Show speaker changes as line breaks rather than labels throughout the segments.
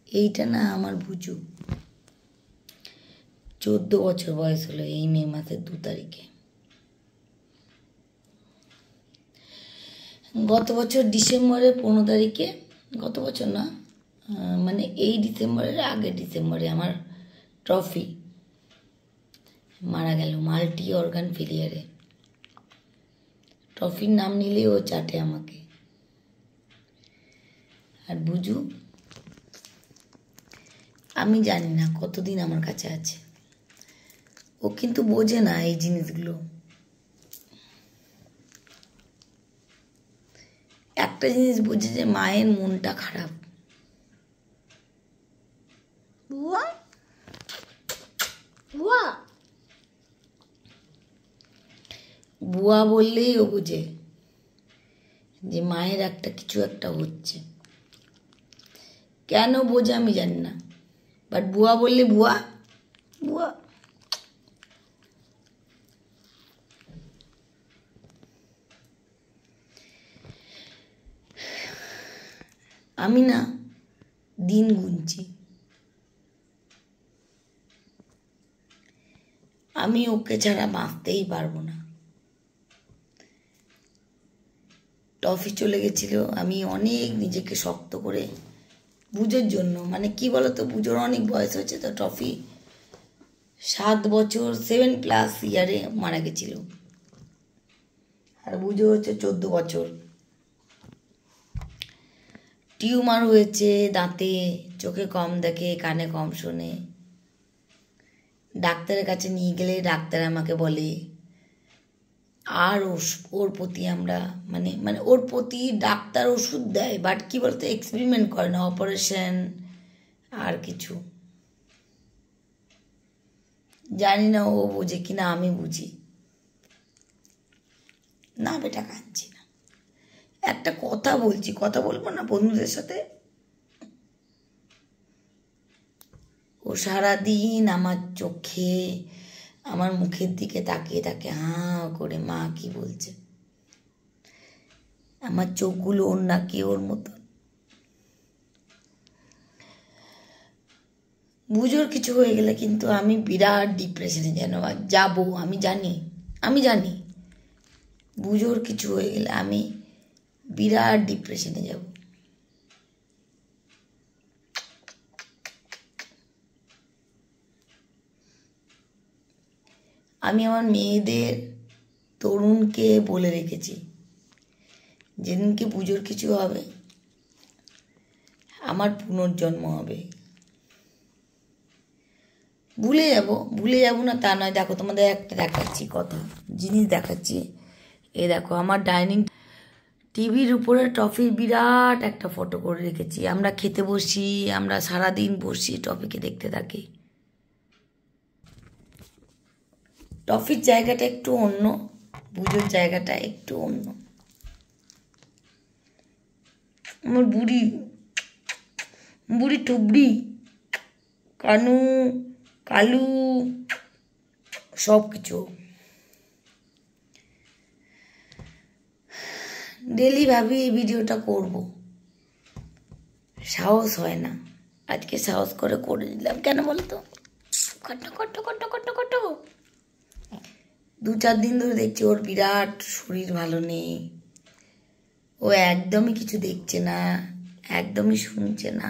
এইটা না আমার বুঝু 14 বছর বয়স হলো এই মে মাসের 2 তারিখে। গত বছর ডিসেম্বরের 15 তারিখে, গত বছর না মানে এই ডিসেম্বরের আগে ডিসেম্বরে আমার ট্রফি মারা গেল মাল্টি অর্গান ফেলিয়ারে। ট্রফির নাম নিলেই ও চাটে আমাকে। আর বুঝু আমি জানি না কতদিন আমার কাছে আছে, ও কিন্তু বোঝে না এই জিনিসগুলো। একটা জিনিস বোঝে যে মায়ের মনটা খারাপ। বুয়া বুয়া বুয়া বললেই ও বোঝে যে মায়ের একটা কিছু একটা হচ্ছে। কেন বোঝে আমি জানি না, বাট বুয়া বললে বুয়া বুয়া। আমি না দিন গুনছি, আমি ওকে ছাড়া বাঁচতেই পারবো না। টফি চলে গেছিল, আমি অনেক নিজেকে শক্ত করে বুঝোর জন্য, মানে কি বলতো বুঝোর অনেক বয়স হয়েছে তো, টফি 7 বছর 7+ ইয়ারে মারা গেছিল, আর বুঝো হচ্ছে 14 বছর। টিউমার হয়েছে দাঁতে, চোখে কম দেখে, কানে কম শোনে। ডাক্তারের কাছে নিয়ে গেলে ডাক্তার আমাকে বলে আর ওর প্রতি আমরা মানে মানে ওর প্রতি ডাক্তার ওষুধ দেয়, বাট কি বলতো এক্সপেরিমেন্ট করে না, অপারেশন আর কিছু। জানি না ও বোঝে কিনা আমি বুঝি না। বেটা কাঁদছি না, একটা কথা বলছি, কথা বলবো না বন্ধুদের সাথে। ও সারাদিন আমার চোখে আমার মুখের দিকে তাকিয়ে থাকে হাঁ করে, মা কি বলছে। আমার চোখগুলো ওর নাকি ওর মতো। বুঝোর কিছু হয়ে গেলে কিন্তু আমি বিরাট ডিপ্রেশনে যেন যাবো। আমি জানি বুঝোর কিছু হয়ে গেলে আমি বিরাট ডিপ্রেশনে যাব। আমি আমার মেয়েদের তরুণকে বলে রেখেছি যেদিনকে পুজোর কিছু হবে আমার পুনর্জন্ম হবে। ভুলে যাব না তা নয়। দেখো তোমাদের একটা দেখাচ্ছি কথা, জিনিস দেখাচ্ছি। এ দেখো আমার ডাইনিং টিভির উপরে টফির বিরাট একটা ফটো করে রেখেছি। আমরা খেতে বসি, আমরা সারাদিন বসি টফিকে দেখতে থাকি। টফির জায়গাটা একটু অন্য, বুঝোর জায়গাটা একটু অন্য। আমার বুড়ি টুবড়ি কানু কালু সব কিছু। ডেলি ভাবি এই ভিডিওটা করব, সাহস হয় না। আজকে সাহস করে দিলাম। কেন বলতো, কট্ট 2-4 দিন ধরে দেখছি ওর বিরাট শরীর ভালো নেই, ও একদমই কিছু দেখছে না, একদমই শুনছে না।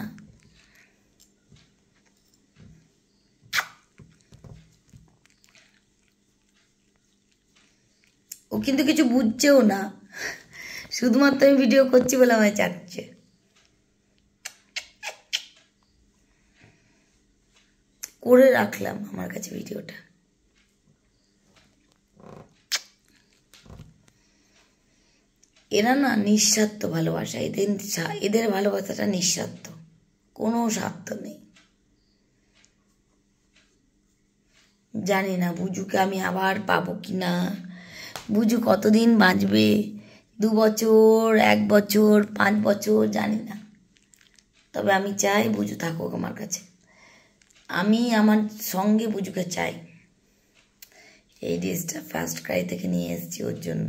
ও কিন্তু কিছু বুঝছেও না, শুধুমাত্র আমি ভিডিও করছি বলে আমায় চাচ্ছে। করে রাখলাম আমার কাছে ভিডিওটা। এরা না নিঃস্বার্থ ভালোবাসা, এদের ভালোবাসাটা নিঃস্বার্থ, কোনো স্বার্থ নেই। জানি না বুঝুকে আমি আবার পাবো কি না, বুঝু কতদিন বাঁচবে, 2 বছর 1 বছর 5 বছর জানি না। তবে আমি চাই বুঝু থাকুক আমার কাছে, আমি আমার সঙ্গে বুঝুকে চাই। এই ড্রেসটা ফার্স্ট ক্রাই থেকে নিয়ে এসেছি ওর জন্য।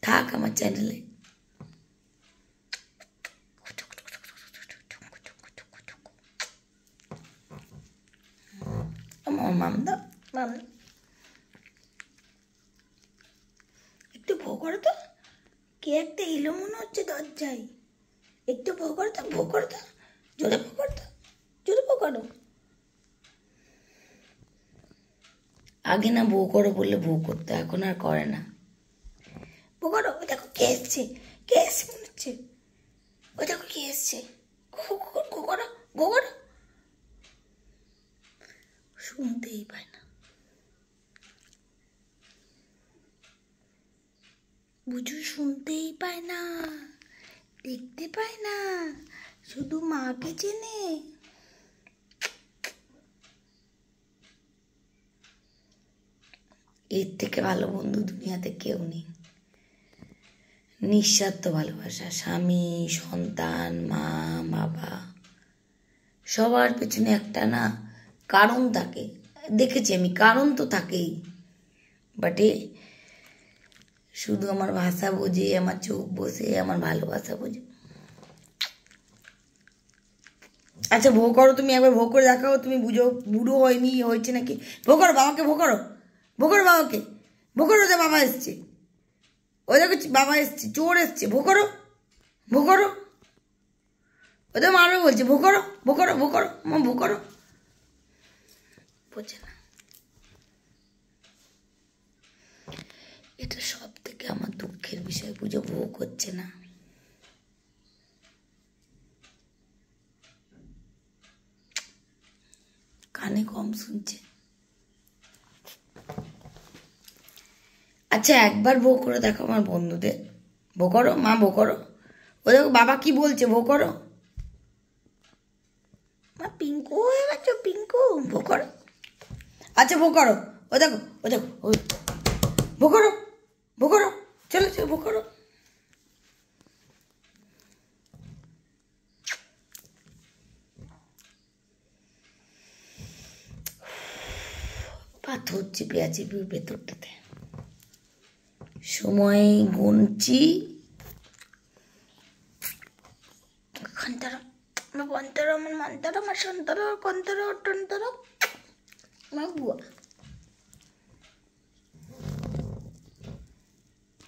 থাক আমার চ্যানেলে। আমার মামদা একটু ভো করো তো, কে একটা এলো মনে হচ্ছে দরজায়। একটু ভো করো তো, ভো করো তো, জোরে ভো করো তো, জোরে ভো করো। আগে না ভো করো বললে ভো করতো, এখন আর করে না। ভো করো। ওই দেখো কে এসছে, কে এসছে মনে হচ্ছে। ওই দেখো কে এসছে। ভো করো, ভো করো। শুনতেই পায় না, বুঝু শুনতেই পায় না, দেখতে পায় না, শুধু মাকে চেনে। এর থেকে ভালো বন্ধু দুনিয়াতে কেউ নেই। নিঃস্বার্থ ভালোবাসা, স্বামী, সন্তান, মা, বাবা, সবার পেছনে একটা না কারণ থাকে। দেখেছি আমি, কারণ তো থাকেই, বাটে শুধু আমার ভাষা বোঝে, আমার চোখ বসে, আমার ভালোবাসা বোঝে। আচ্ছা ভো করো, তুমি একবার ভো করে দেখাও, তুমি বুঝো বুড়ো হয়নি হয়েছে নাকি। ভো করো বাবাকে, ভো করো, ভো করো বাবাকে, ভো করো। যে বাবা এসছে, ওই দেখো বাবা এসছে, চোর এসছে। ভো করো, ভো করো। ওদের মারবে বলছে, ভো করো, ভো করো, ভো করো, মা ভো করো। বোঝে না। এটা সব থেকে আমার দুঃখের বিষয়, বুঝো ভো করছে না। কানে কম শুনছে। আচ্ছা একবার ভো করে দেখো আমার বন্ধুদের। ভো করো মা, ভো করো। ও দেখো বাবা কি বলছে, ভো করো। মা পিঙ্কু হয়ে গেছো, পিঙ্কু। ভো করো। আচ্ছা ভো করো। ও দেখো, ও দেখো, ওই ভো করো, ভো করো, চলো চলো ভো করো। পাথর চিপে আছে ভেতরটাতে। সময় গুনছি। আমার মন্তর, আমার সন্তর, কন্তর, টন্তর, আমার বুয়া।